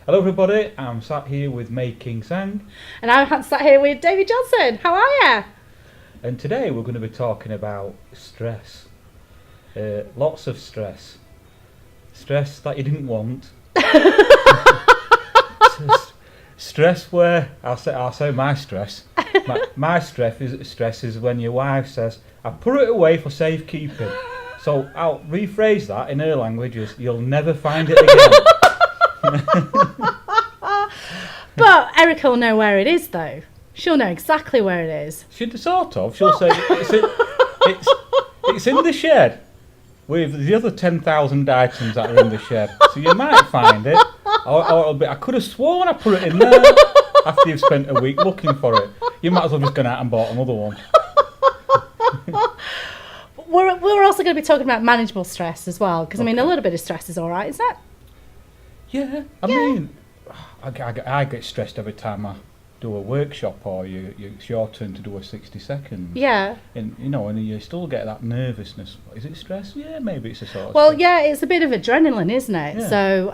Hello everybody, I'm sat here with King Tsang, And I'm sat here with David Johnson. How are you? and today we're going to be talking about stress. Lots of stress. Stress that you didn't want. Stress where, I'll say my stress. My stress is when your wife says, I put it away for safekeeping. So I'll rephrase that in her language as, you'll never find it again. But Erica will know where it is, though. She'll know exactly where it is. She'll say, it's in the shed with the other 10,000 items that are in the shed. So you might find it. Or it'll be, I could have sworn I put it in there after you've spent a week looking for it. You might as well just gone out and bought another one. We're also going to be talking about manageable stress as well, because, I mean, a Okay. little bit of stress is all right, isn't it? Yeah, I mean, I get stressed every time I do a workshop or it's your turn to do a 60 seconds. Yeah. And you still get that nervousness. Is it stress? Yeah, maybe it's a sort of Well, stress. yeah, it's a bit of adrenaline, isn't it? Yeah. So,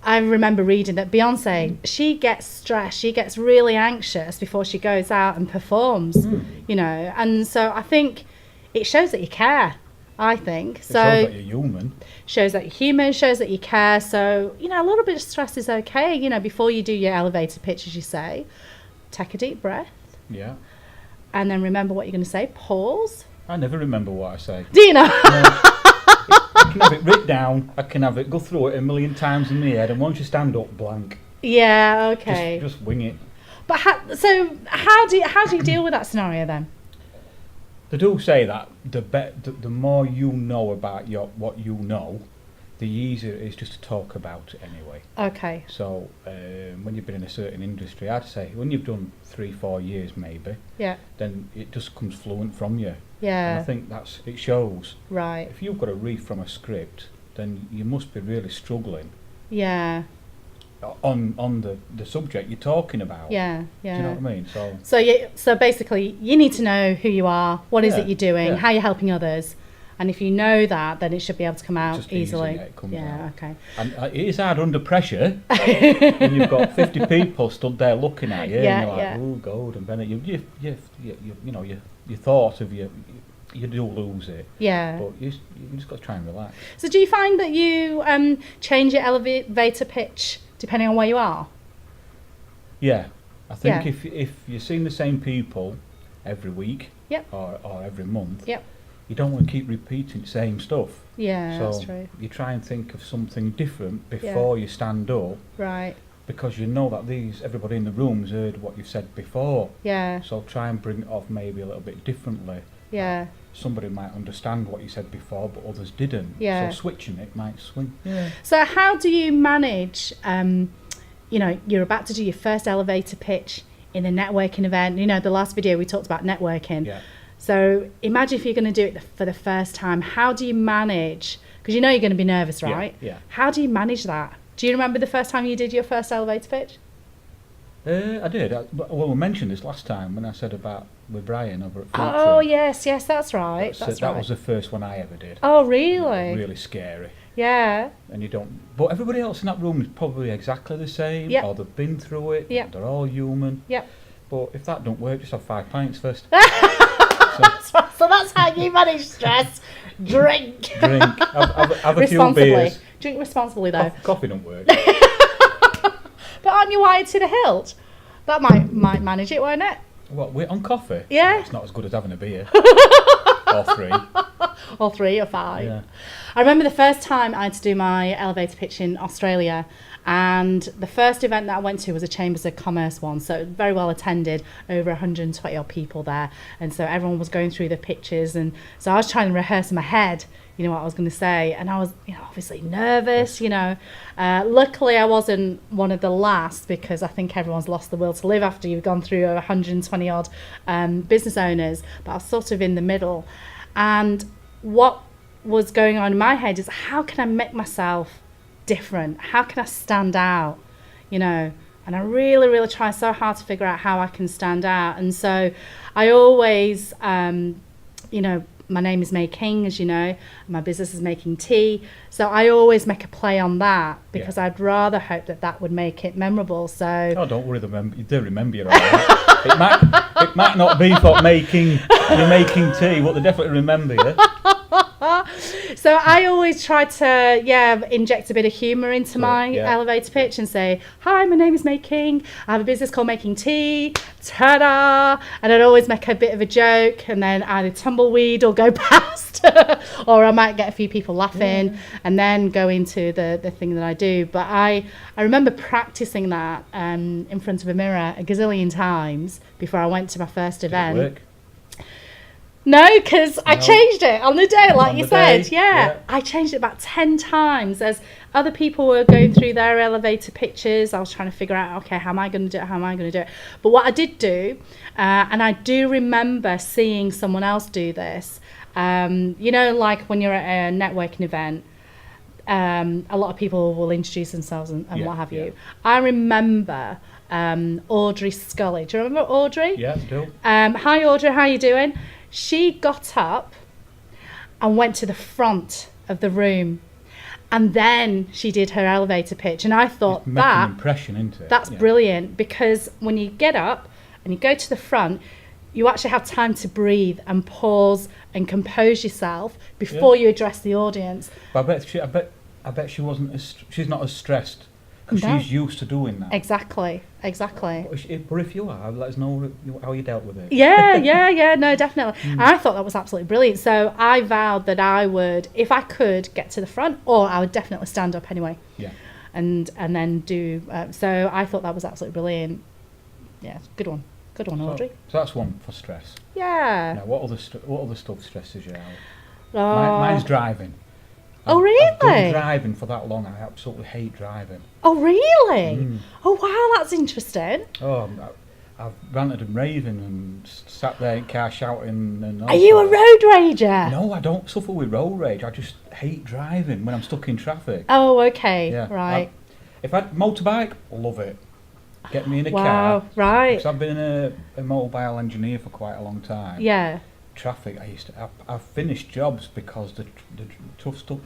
I remember reading that Beyonce, she gets stressed, she gets really anxious before she goes out and performs, and so I think it shows that you care, I think. It So shows that you're human. shows that you're human, shows that you care. So, a little bit of stress is okay, before you do your elevator pitch, as you say, take a deep breath Yeah. and then remember what you're going to say, pause. I never remember what I say. Do you know? I can have it written down. I can have it go through it a million times in my head, and once you stand up, blank. Yeah, okay. Just wing it. But how do you deal with that scenario then? They do say that the more you know about what you know, the easier it is just to talk about it anyway. Okay. So when you've been in a certain industry, I'd say when you've done 3-4 years maybe, Yeah. then it just comes fluent from you. And I Yeah. think it shows. Right. If you've got to read from a script, then you must be really struggling Yeah. on the subject you're talking about. Yeah. Do you know Yeah. what I mean? So basically, you need to know who you are, what is Yeah, it you're doing, yeah. how you're helping others, and if you know that, then it should be able to come out Just easy, easily. yeah, it comes Yeah. out. Okay. And it is hard under pressure when you've got 50 people stood there looking at you, Yeah, and you're like, yeah. oh, God, and then your thought of you do lose it. Yeah. But you just got to try and relax. So do you find that you change your elevator pitch depending on where you are? Yeah, I think Yeah. if you're seeing the same people every week, Yep. or every month, Yep. you don't want to keep repeating the same stuff. Yeah, So that's true. you try and think of something different before you stand up, Right. because you know that everybody in the room's heard what you've said before. Yeah. So try and bring it off maybe a little bit differently. Yeah. Somebody might understand what you said before, but others didn't. Yeah. So switching it might swing. Yeah. So how do you manage, you're about to do your first elevator pitch in a networking event. The last video we talked about networking. Yeah. So imagine if you're going to do it for the first time. How do you manage, because you're going to be nervous, Yeah, right? yeah. How do you manage that? Do you remember the first time you did your first elevator pitch? I did. We mentioned this last time when I said about with Brian over at Fruit Oh, Tree. yes, that's right. That's That right. was the first one I ever did. Oh, really? Really scary. Yeah. And you don't. But everybody else in that room is probably exactly the same. Yep. Or they've been through it. Yep. They're all human. Yep. But if that don't work, just have 5 pints first. So that's how you manage stress. Drink. Drink. Have a few Responsibly. beers. Drink responsibly, though. Coffee don't work. But aren't you wired to the hilt? That might manage it, won't it? What, we're on coffee? Yeah. It's not as good as having a beer. Or 3. Or 3 or 5. Yeah. I remember the first time I had to do my elevator pitch in Australia, and the first event that I went to was a Chambers of Commerce one, so very well attended, over 120 odd people there, and so everyone was going through the pitches, and so I was trying to rehearse in my head, what I was going to say, and I was, obviously nervous, Luckily I wasn't one of the last, because I think everyone's lost the will to live after you've gone through 120 odd business owners, but I was sort of in the middle, and what was going on in my head is, how can I make myself different? How can I stand out? And I really, really try so hard to figure out how I can stand out. And so I always, my name is May King, as you know. My business is making tea. So I always make a play on that because I'd rather hope that would make it memorable. So don't worry, you do remember you're all right. it might not be for you're making tea, but they definitely remember you. So I always try to inject a bit of humour into my elevator pitch and say, hi, my name is May King, I have a business called Making Tea, ta-da, and I'd always make a bit of a joke, and then either tumbleweed or go past or I might get a few people laughing and then go into the thing that I do. But I remember practising that in front of a mirror a gazillion times before I went to my first event. Did it work? No, because I changed it on the day, like you said. Yeah. I changed it about 10 times as other people were going through their elevator pitches. I was trying to figure out, okay, how am I going to do it? But what I did do, and I do remember seeing someone else do this, like when you're at a networking event, a lot of people will introduce themselves and what have you. I remember Audrey Scully. Do you remember Audrey? Yeah, do. Hi, Audrey, how you doing? She got up and went to the front of the room, and then she did her elevator pitch. And I thought an impression, isn't it? That's brilliant, because when you get up and you go to the front, you actually have time to breathe and pause and compose yourself before you address the audience. But I bet she wasn't. She's not as stressed. Because she's used to doing that. Exactly. But if you are, let us know how you dealt with it. Yeah, no, definitely. And I thought that was absolutely brilliant. So I vowed that I would, if I could, get to the front, or I would definitely stand up anyway. Yeah. And then do, so I thought that was absolutely brilliant. Yeah, good one, Audrey. So that's one for stress. Yeah. Now, what other stuff stresses you out? Oh. Mine's driving. Oh, really? I've done driving for that long. I absolutely hate driving. Oh, really? Oh, wow, that's interesting. Oh, I've ranted and raving and sat there in car shouting. And are you a road rager? No, I don't suffer with road rage. I just hate driving when I'm stuck in traffic. Oh, okay, right. If I motorbike, love it. Get me in a car. Wow, right. Because I've been a mobile engineer for quite a long time. Yeah. Traffic, I've finished jobs because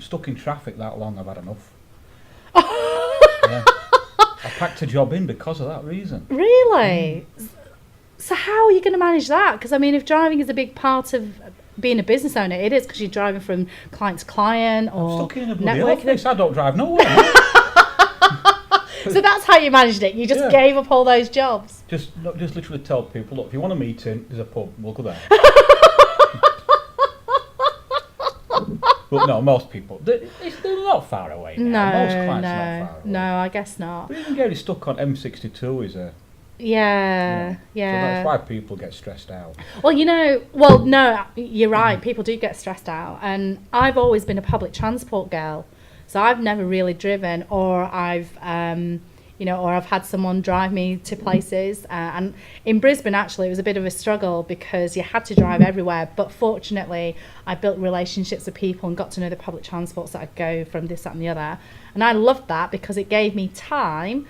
stuck in traffic that long. I've had enough. I packed a job in because of that reason. Really? So how are you going to manage that? Because I mean, if driving is a big part of being a business owner, it is, because you're driving from client to client or I'm stuck in a bloody networking. office. I don't drive nowhere. So that's how you managed it. You just gave up all those jobs. Just literally tell people, look, if you want a meeting, there's a pub. We'll go there. But no, most people, they're not far away now. Most clients are not far away. No, I guess not. But even getting stuck on M62 is a... Yeah. So that's why people get stressed out. Well, no, you're right. People do get stressed out. And I've always been a public transport girl. So I've never really driven, or I've had someone drive me to places. And in Brisbane, actually, it was a bit of a struggle because you had to drive everywhere. But fortunately, I built relationships with people and got to know the public transports that I'd go from this, that and the other. And I loved that because it gave me time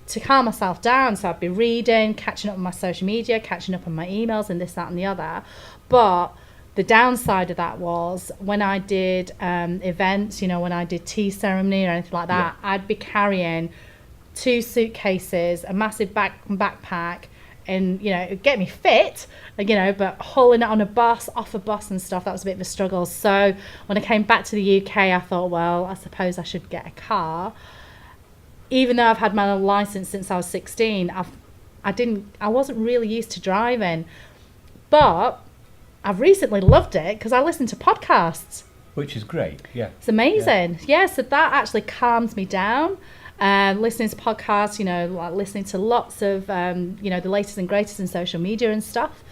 to calm myself down. So I'd be reading, catching up on my social media, catching up on my emails and this, that and the other. But the downside of that was when I did events, when I did tea ceremony or anything like that, I'd be carrying 2 suitcases, a massive backpack, and get me fit, but hauling it on a bus, off a bus and stuff, that was a bit of a struggle. So when I came back to the UK, I thought, well, I suppose I should get a car. Even though I've had my license since I was 16, I wasn't really used to driving, but I've recently loved it because I listen to podcasts, which is great. It's amazing. So that actually calms me down. Listening to podcasts, like listening to lots of, the latest and greatest in social media and stuff.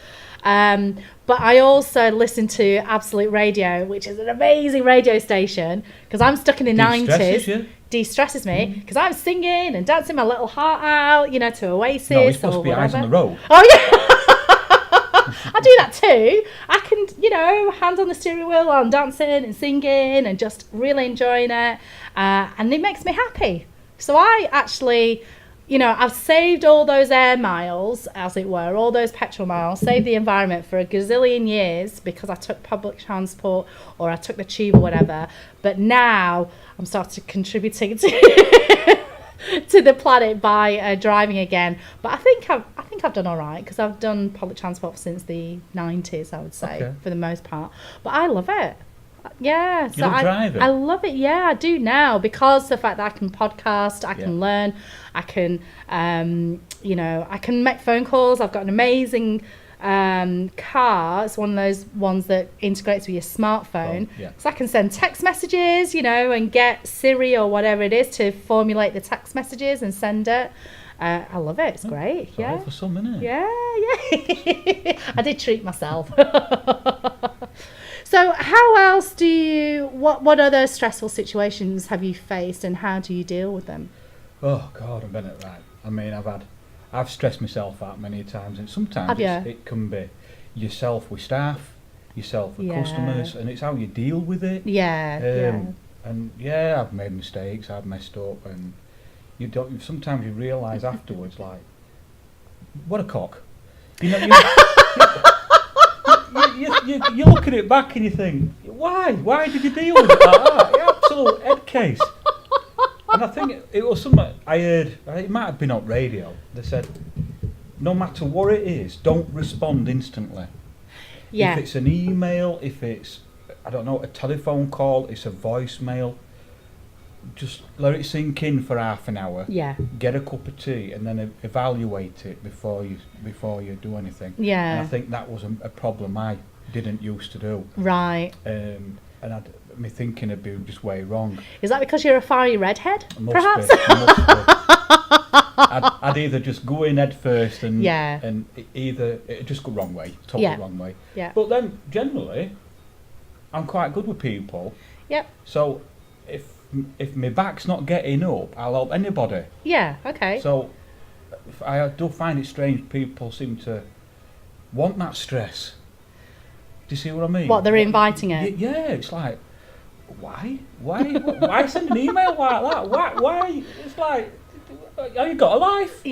But I also listen to Absolute Radio, which is an amazing radio station, because I'm stuck in the 90s. De-stresses me, because I'm singing and dancing my little heart out, to Oasis. No, it's supposed to be Eyes on the Road. Oh, yeah. I do that too. I can, hands on the steering wheel while I'm dancing and singing and just really enjoying it. And it makes me happy. So I actually, I've saved all those air miles, as it were, all those petrol miles, saved the environment for a gazillion years because I took public transport or I took the tube or whatever. But now I'm starting contributing to to the planet by driving again. But I think I've done all right because I've done public transport since the 90s, I would say, for the most part. But I love it. Yeah, so driving? I love it. Yeah, I do now because the fact that I can podcast, I can learn, I can, I can make phone calls. I've got an amazing car. It's one of those ones that integrates with your smartphone. So I can send text messages, and get Siri or whatever it is to formulate the text messages and send it. I love it. It's great. It's all for some, isn't it? Yeah. I did treat myself. So how else what other stressful situations have you faced and how do you deal with them? Oh God, I've been it right. I mean, I've stressed myself out many times, and sometimes it can be yourself with staff, yourself with customers, and it's how you deal with it. And I've made mistakes, I've messed up, and sometimes you realise afterwards, like, what a cock. You look at it back and you think, why did you deal with it like that? You absolute head case. And I think it was something I heard, it might have been on radio, they said, no matter what it is, don't respond instantly. If it's an email, if it's, I don't know, a telephone call, it's a voicemail, just let it sink in for half an hour. Get a cup of tea and then evaluate it before you do anything. And I think that was a problem I didn't used to do. Right. And my thinking would be just way wrong. Is that because you're a fiery redhead? Must be. I'd either just go in head first and it just go wrong way, totally wrong way. But then generally, I'm quite good with people. So if my back's not getting up, I'll help anybody. So I do find it strange people seem to want that stress. Do you see what I mean? What, they're inviting it? Yeah, it's like, why send an email like that? Why? It's like, have you got a life?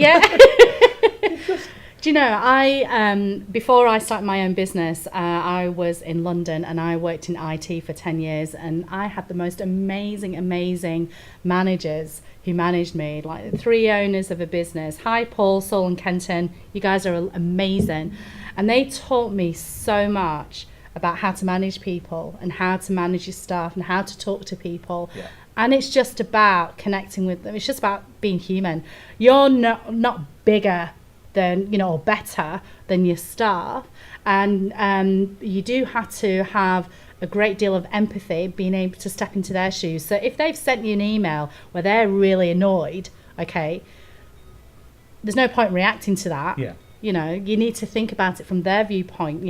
Do you know, I before I started my own business, I was in London and I worked in IT for 10 years, and I had the most amazing managers who managed me, like the 3 owners of a business. Hi, Paul, Saul and Kenton. You guys are amazing. And they taught me so much about how to manage people and how to manage your staff and how to talk to people. And it's just about connecting with them. It's just about being human. You're not bigger than, or better than your staff. And you do have to have a great deal of empathy, being able to step into their shoes. So if they've sent you an email where they're really annoyed, there's no point reacting to that. You need to think about it from their viewpoint.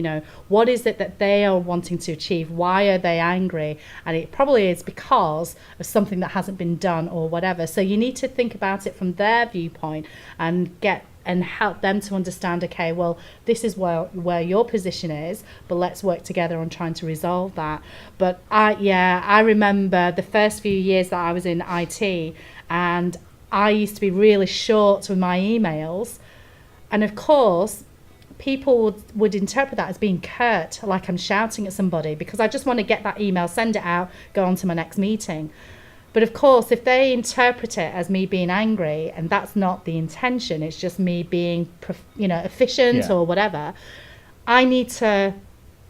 What is it that they are wanting to achieve? Why are they angry? And it probably is because of something that hasn't been done or whatever. So you need to think about it from their viewpoint and help them to understand, okay, well, this is where your position is, but let's work together on trying to resolve that. But I remember the first few years that I was in IT, and I used to be really short with my emails. And of course, people would interpret that as being curt, like I'm shouting at somebody, because I just want to get that email, send it out, go on to my next meeting. But of course, if they interpret it as me being angry, and that's not the intention, it's just me being, efficient or whatever, I need to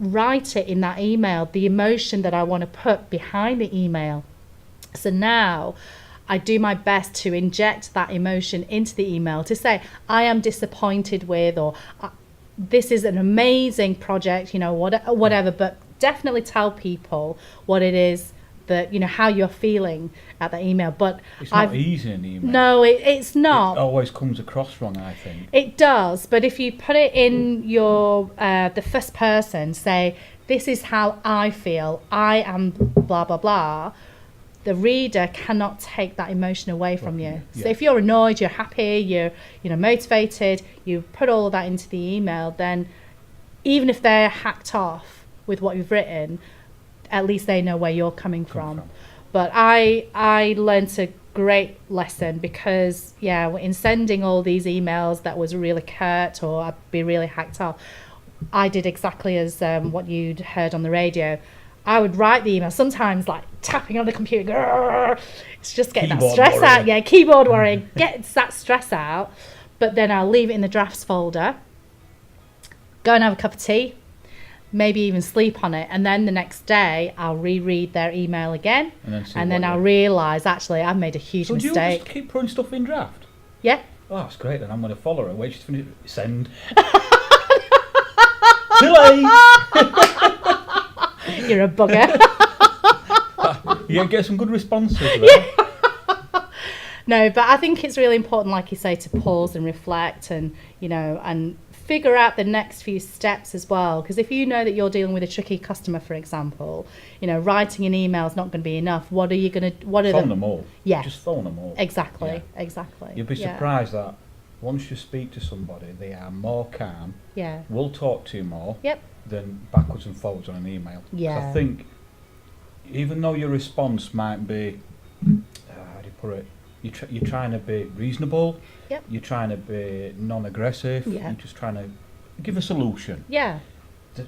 write it in that email, the emotion that I want to put behind the email. So now I do my best to inject that emotion into the email to say, I am disappointed with, or this is an amazing project, whatever, but definitely tell people what it is that, how you're feeling at the email. But it's not easy in the email. No, it's not. It always comes across wrong, I think. It does, but if you put it in your the first person, say, this is how I feel, I am blah, blah, blah, the reader cannot take that emotion away from you. So if you're annoyed, you're happy, you're motivated, you put all of that into the email, then even if they're hacked off with what you've written, at least they know where you're coming from. But I learned to great lesson, because in sending all these emails that was really curt or I'd be really hacked off, I did exactly as what you'd heard on the radio. I would write the email, sometimes like tapping on the computer. Grrr, it's just getting Keyboard that stress warrior. out. Yeah, keyboard warrior gets that stress out. But then I'll leave it in the drafts folder, go and have a cup of tea, maybe even sleep on it, and then the next day I'll reread their email again, and then I'll realise actually I've made a huge mistake. Do you just keep putting stuff in draft? Yeah. Oh, that's great. Then I'm going to follow her. Wait, she's finished. Send. Too late. You're a bugger. You get some good responses. Right? No, but I think it's really important, like you say, to pause and reflect, and and figure out the next few steps as well. Because if you know that you're dealing with a tricky customer, for example, writing an email is not going to be enough. What are you going to? Phone them all. Yeah. Just phone them all. Exactly. Yeah. Exactly. You'll be surprised that once you speak to somebody, they are more calm. Yeah. Will talk to you more. Yep. Than backwards and forwards on an email. Yeah. I think even though your response might be, how do you put it? You're trying to be reasonable. Yep. You're trying to be non-aggressive. Yeah. You're just trying to give a solution. Yeah.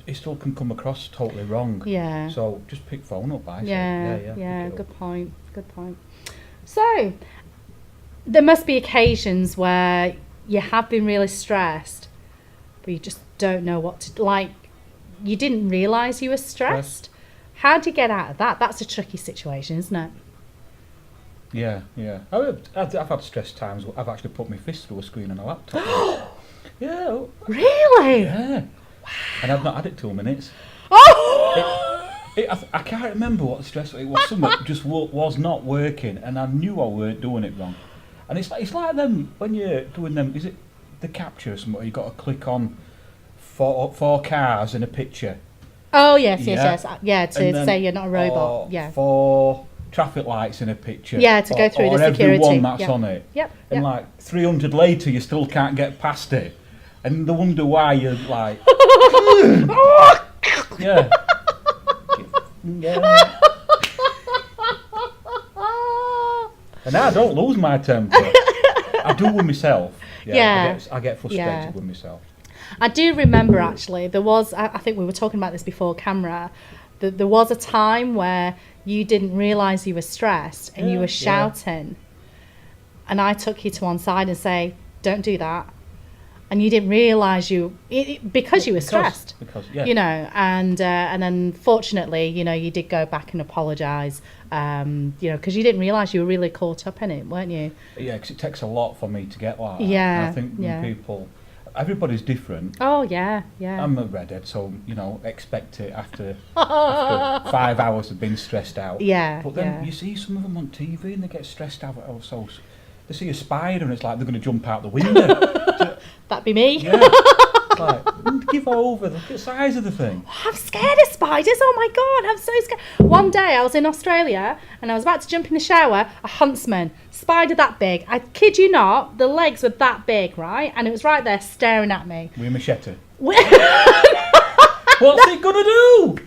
It still can come across totally wrong. Yeah. So just pick phone up. Yeah. Good point. So there must be occasions where you have been really stressed, but you just don't know what to like. You didn't realise you were stressed. How do you get out of that? That's a tricky situation, isn't it? Yeah. I've had stress times. I've actually put my fist through a screen on a laptop. Yeah. Really? Yeah. And I've not had it 2 minutes. Oh! I can't remember what the stress it was. Something just was not working, and I knew I weren't doing it wrong. And it's like them when you're doing them. Is it the capture or something? You got to click on four cars in a picture. Oh yes. Yeah, to And then, say you're not a robot. Yeah. 4 traffic lights in a picture. Yeah, to go through or the security. every one that's on it. Yep. And like 300 later, you still can't get past it, and they wonder why you're like. Yeah. Yeah. And I don't lose my temper. I do with myself. Yeah. I get frustrated with myself. I do remember actually, there was, I think we were talking about this before camera, that there was a time where you didn't realise you were stressed and you were shouting. And I took you to one side and say, don't do that. And you didn't realise because you were stressed. Because and then fortunately, you did go back and apologise, because you didn't realise you were really caught up in it, weren't you? Yeah, because it takes a lot for me to get like that. Yeah. And I think when people, everybody's different. Oh, yeah. I'm a redhead, so, expect it after 5 hours of being stressed out. Yeah. But then you see some of them on TV and they get stressed out also. They see a spider and it's like they're going to jump out the window. That'd be me. Yeah. It's like, give over, look at the size of the thing. I'm scared of spiders, oh my God, I'm so scared. One day I was in Australia and I was about to jump in the shower, a huntsman, spider that big, I kid you not, the legs were that big, right? And it was right there staring at me. With a machete. What's it going to do?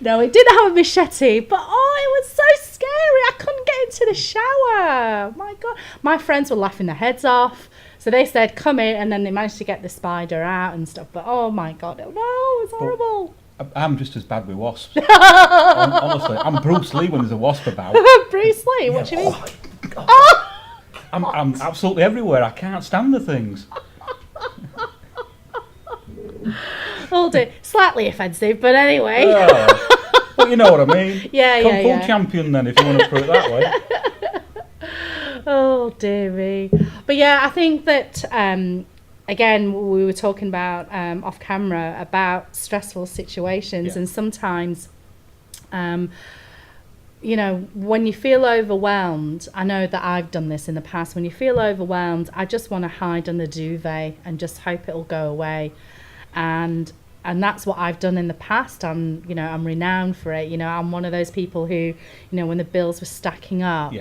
No, it didn't have a machete, but it was so scary. I couldn't get into the shower. My God. My friends were laughing their heads off. So they said, come in, and then they managed to get the spider out and stuff. But oh my God, no, it was horrible. I'm just as bad with wasps. Honestly, I'm Bruce Lee when there's a wasp about. Bruce Lee? What do you mean? I'm absolutely everywhere. I can't stand the things. Hold it. Slightly offensive, but anyway. But you know what I mean. Yeah. Kung Fu champion then, if you want to put it that way. Oh dear me. But yeah, I think that again we were talking about off camera about stressful situations, and sometimes when you feel overwhelmed, I know that I've done this in the past, when you feel overwhelmed, I just want to hide under the duvet and just hope it'll go away. And that's what I've done in the past. I'm renowned for it. I'm one of those people who, when the bills were stacking up,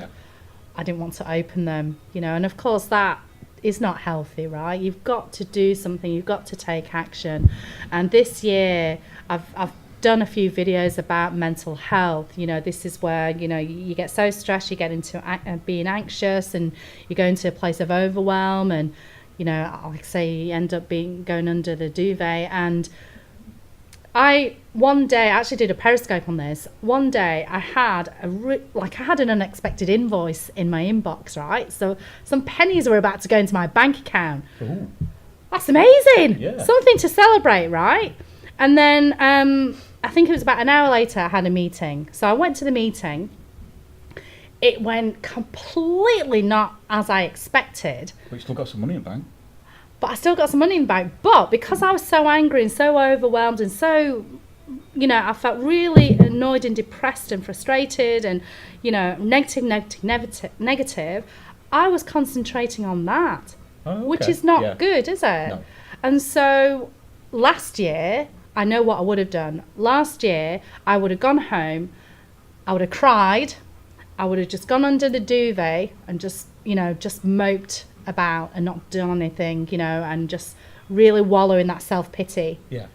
I didn't want to open them, and of course that is not healthy, right? You've got to do something, you've got to take action. And this year I've done a few videos about mental health. You know, this is where, you know, you get so stressed, you get into being anxious, and you go into a place of overwhelm, and, you know, like I say, you end up going under the duvet. And one day I actually did a Periscope on this. One day I had I had an unexpected invoice in my inbox, right? So some pennies were about to go into my bank account. Ooh. That's amazing. Yeah. Something to celebrate, right? And then I think it was about an hour later I had a meeting. So I went to the meeting. It went completely not as I expected. But you still got some money in the bank. But I still got some money in the bank. But because I was so angry and so overwhelmed and so, you know, I felt really annoyed and depressed and frustrated and, you know, negative, I was concentrating on that, which is not good, is it? No. And so last year, I know what I would have done. Last year, I would have gone home, I would have cried, I would have just gone under the duvet and just, you know, just moped about and not done anything, you know, and just really wallow in that self-pity. Yeah.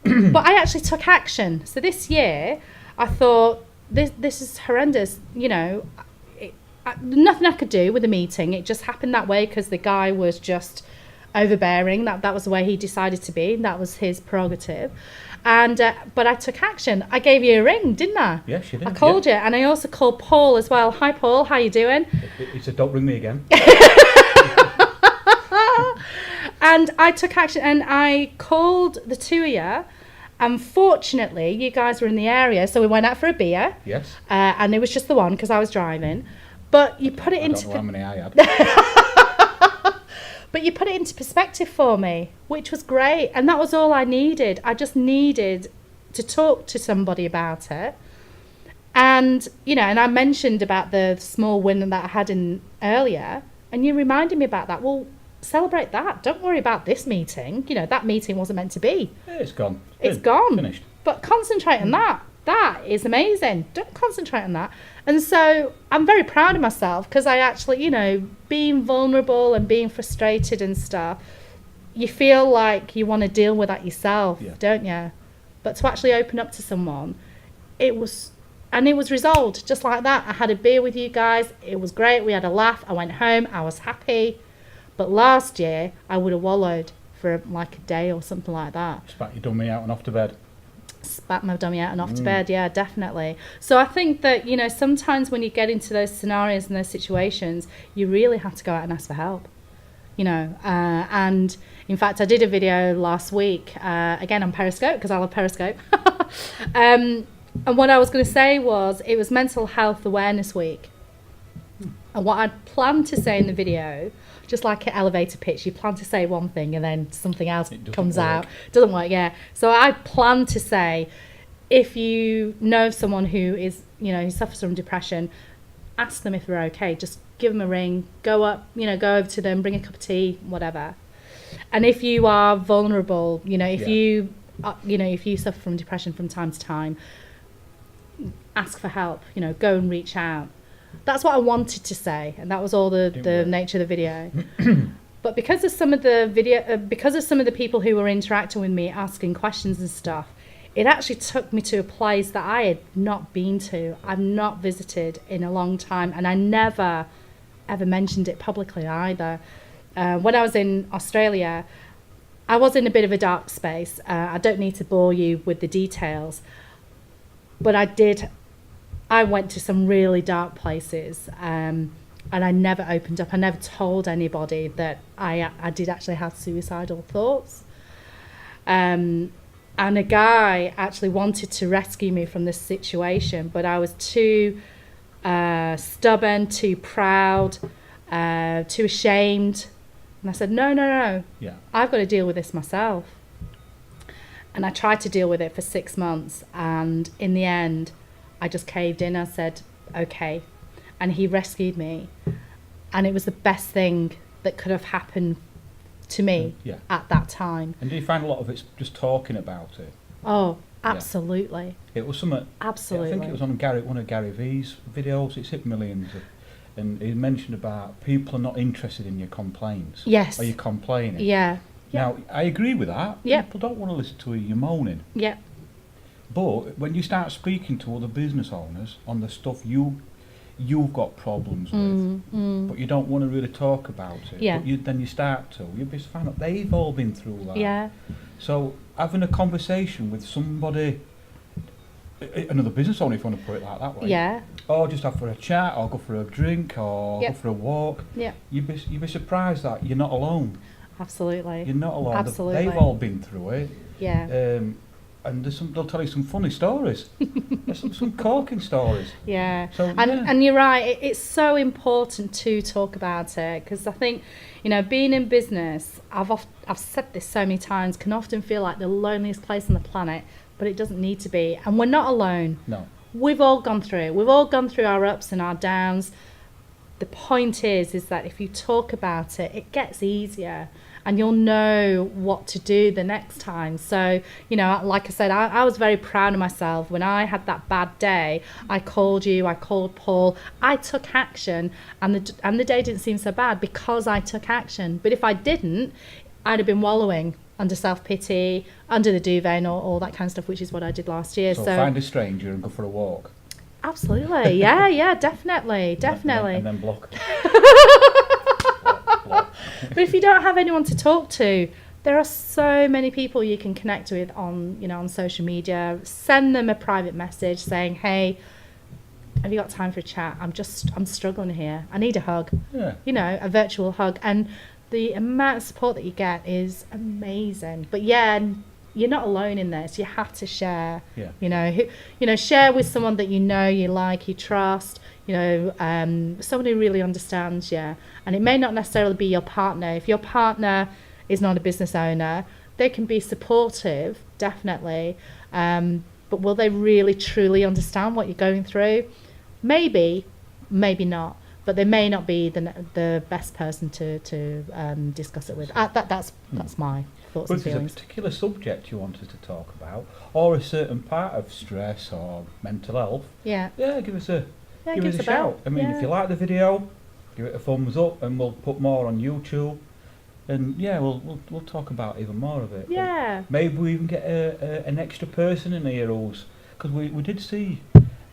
But I actually took action. So this year, I thought, this is horrendous, you know, nothing I could do with the meeting. It just happened that way because the guy was just overbearing. That was the way he decided to be. That was his prerogative. And but I took action. I gave you a ring, didn't I? Yes, you did. I called you, and I also called Paul as well. Hi, Paul. How you doing? He said, "Don't ring me again." And I took action, and I called the two of you. Unfortunately, you guys were in the area, so we went out for a beer. Yes. And it was just the one because I was driving. But you put it I into. don't know how many I had. But you put it into perspective for me, which was great. And that was all I needed. I just needed to talk to somebody about it. And, you know, and I mentioned about the small win that I had in earlier. And you reminded me about that. Well, celebrate that. Don't worry about this meeting. You know, that meeting wasn't meant to be. Yeah, it's gone. It's gone. Finished. But concentrate on that. That is amazing. Don't concentrate on that. And so I'm very proud of myself because I actually, you know, being vulnerable and being frustrated and stuff, you feel like you want to deal with that yourself, don't you? But to actually open up to someone, it was resolved just like that. I had a beer with you guys. It was great. We had a laugh. I went home. I was happy. But last year, I would have wallowed for like a day or something like that. Spat your dummy out and off to bed. Spat my dummy out and off to bed, yeah, definitely. So I think that, you know, sometimes when you get into those scenarios and those situations, you really have to go out and ask for help, you know. And in fact, I did a video last week, again on Periscope, because I love Periscope. And what I was going to say was, it was Mental Health Awareness Week. And what I'd planned to say in the video, just like an elevator pitch, you plan to say one thing and then something else comes out. It doesn't work, yeah. So I planned to say, if you know of someone who is, you know, who suffers from depression, ask them if they're okay. Just give them a ring, go up, you know, go over to them, bring a cup of tea, whatever. And if you are vulnerable, you know, if you suffer from depression from time to time, ask for help, you know, go and reach out. That's what I wanted to say, and that was all the nature of the video. But because of some of the people who were interacting with me, asking questions and stuff, it actually took me to a place that I had not been to. I've not visited in a long time, and I never ever mentioned it publicly either. When I was in Australia, I was in a bit of a dark space. I don't need to bore you with the details, but I went to some really dark places, and I never opened up. I never told anybody that I did actually have suicidal thoughts. And a guy actually wanted to rescue me from this situation, but I was too stubborn, too proud, too ashamed. And I said, no, I've got to deal with this myself. And I tried to deal with it for 6 months, and in the end, I just caved in. I said, okay. And he rescued me. And it was the best thing that could have happened to me at that time. And do you find a lot of it's just talking about it? Oh, absolutely. It was something. Absolutely. I think it was on one of Gary V's videos. It's hit millions. And he mentioned about people are not interested in your complaints. Yes. Are you complaining? Yeah. Now, I agree with that. Yeah. People don't want to listen to you moaning. Yeah. But when you start speaking to other business owners on the stuff you've got problems with, but you don't want to really talk about it. Yeah. But then you start to. You'll be finding out they've all been through that. Yeah. So having a conversation with somebody, another business owner, if you want to put it like that way. Yeah. Or just have for a chat, or go for a drink, or Yep. go for a walk. Yeah. You'd be surprised that you're not alone. Absolutely. You're not alone. Absolutely. They've all been through it. Yeah. And they'll tell you some funny stories. There's some corking stories. Yeah. So, And you're right, it's so important to talk about it, because I think, being in business, I've said this so many times, can often feel like the loneliest place on the planet, but it doesn't need to be. And we're not alone. No. We've all gone through it. We've all gone through our ups and our downs. The point is that if you talk about it, it gets easier, and you'll know what to do the next time. So, like I said, I was very proud of myself. When I had that bad day, I called you, I called Paul, I took action, and the day didn't seem so bad because I took action. But if I didn't, I'd have been wallowing under self-pity, under the duvet and all that kind of stuff, which is what I did last year. So find a stranger and go for a walk. Absolutely, yeah, definitely. And then block. Block. But if you don't have anyone to talk to, there are so many people you can connect with on social media. Send them a private message saying, hey, have you got time for a chat? I'm struggling here. I need a hug. Yeah. A virtual hug. And the amount of support that you get is amazing. But yeah, you're not alone in this. You have to share. Yeah. Share with someone that you like, you trust. Someone who really understands you. And it may not necessarily be your partner. If your partner is not a business owner, they can be supportive, definitely. But will they really truly understand what you're going through? Maybe, maybe not. But they may not be the best person to discuss it with. That's my thoughts and But if there's a feelings. particular subject you wanted to talk about, or a certain part of stress or mental health, Yeah. give us a Give us a bell. shout. I mean, if you like the video, give it a thumbs up, and we'll put more on YouTube. And we'll talk about even more of it. Yeah. And maybe we even get an extra person in here who's, because we did see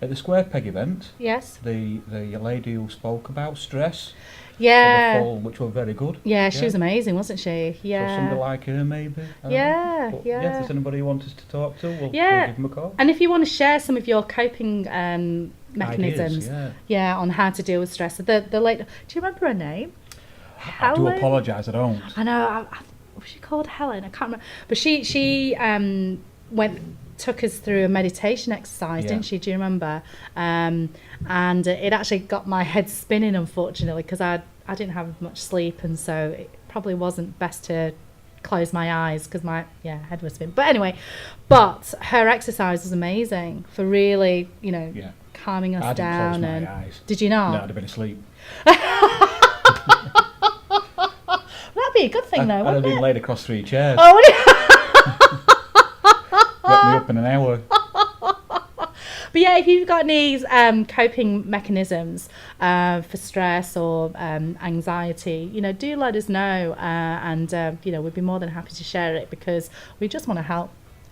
at the Square Peg event, Yes. the lady who spoke about stress, Yeah. which were very good. Yeah, she was amazing, wasn't she? Yeah. So somebody like her, maybe. I don't Yeah, know. But yeah. If there's anybody who wants us to talk to, we'll give them a call. And if you want to share some of your coping mechanisms, Ideas, on how to deal with stress. The lady, do you remember her name? I do apologise, I don't. I know. Was she called Helen? I can't remember. But she took us through a meditation exercise, didn't she? Do you remember? And it actually got my head spinning, unfortunately, because I didn't have much sleep, and so it probably wasn't best to close my eyes because my head was spinning. But anyway, her exercise was amazing for really, calming us down. I didn't close my eyes. Did you not? No, I'd have been asleep. That'd be a good thing, though, I'd have wouldn't been it? laid across 3 chairs. Oh, Wake me up in an hour. But yeah, if you've got any coping mechanisms for stress or anxiety, do let us know, and we'd be more than happy to share it, because we just want to help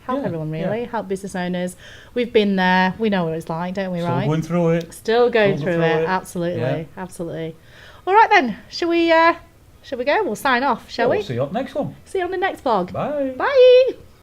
everyone, really, help business owners. We've been there, we know what it's like, don't we? Still going through it. Still going through it. Absolutely. All right then, shall we go? We'll sign off, shall we? We'll see you on the next one. See you on the next vlog. Bye. Bye.